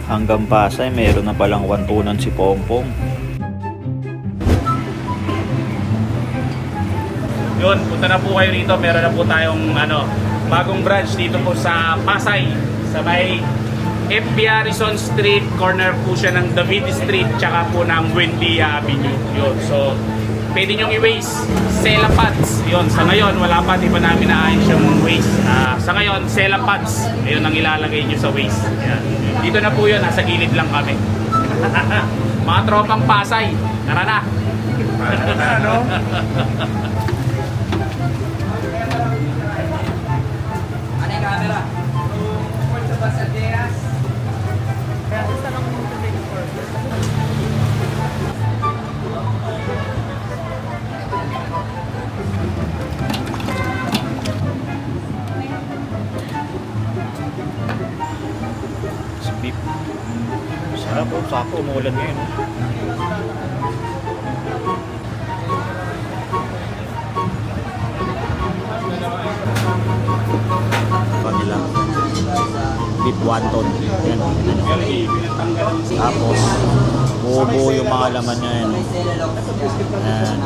Hanggang Pasay, meron na palang wantunan si Pompong. Yun, punta na po kayo rito. Meron na po tayong bagong branch dito po sa Pasay. Sa may FB Harrison Street, corner po siya ng David Street, tsaka po ng Buendia Avenue. Yun, so pwede nyong i-waste Sela Pads. Yun, sa ngayon wala pa, di pa namin naayos yung waste. Sa ngayon, Sela Pads, ayun ang ilalagay nyo sa waste. Yan. Dito na po yun, nasa gilid lang kami. Mga tropang Pasay, tara na. Ano? Ano yung camera? Beef. Sarap po, sakto, umuulan ngayon. Kanila. Beef wonton. Yan. Tapos, buo-buo yung mga laman niya. Yan. Yan.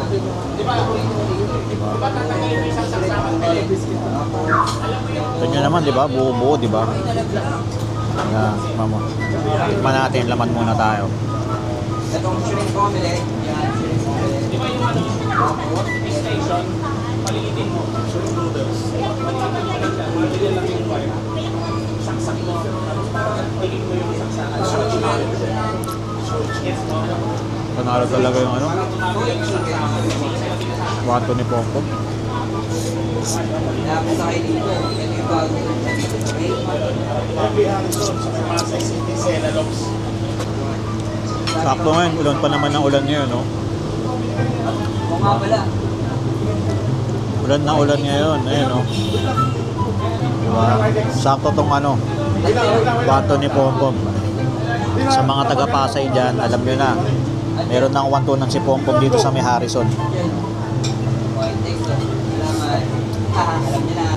Diba? Ito nyo naman, diba? Buo-buo, diba? Yan, mamo. Tikman natin, laman muna tayo. Itong shrimp omelette. Yan, shrimp omelette. Di ba yung station, paliitin mo, shrimp noodles. Paliitin mo lang siya, mabili lang yung fire. Saksak mo, tapos parang tingin mo yung saksakan. Yes, mo. Panalo talaga yung ano? Wato ni Pompong. Tapos sa kayo dito, ito yung bago. FB Harrison sa Pasay City, Sela Lobs. Sakto ngayon, ulan pa naman ng ulan ngayon, no? Oo nga pala. Ulan na ulan ngayon, ayun, no? Diba? Sakto tong ano, wato ni Pompong. Sa mga taga-Pasay dyan, alam nyo na, meron ng wantunan si Pompong dito sa may Harrison. Okay, thanks. Salamat. Alam niyo na.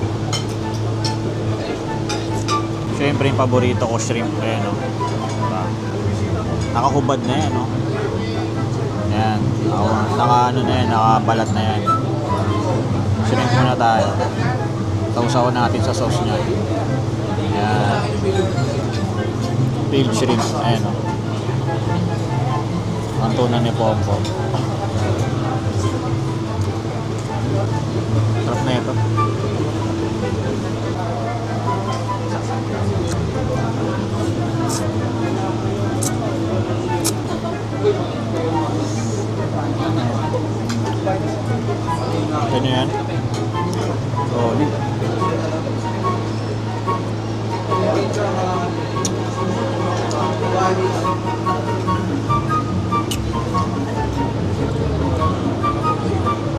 Siyempre yung paborito ko, shrimp, ayun, no? Diba? Nakahubad na yan, no? Yan. Naka-ano na yan, nakabalat na yan. Shrimp muna tayo. Sausawan natin sa sauce niya. Yan. Peeled shrimp, ayun, no? Ang tunan ni Pompong. Sarap na ito. Ganyan yan. Solid.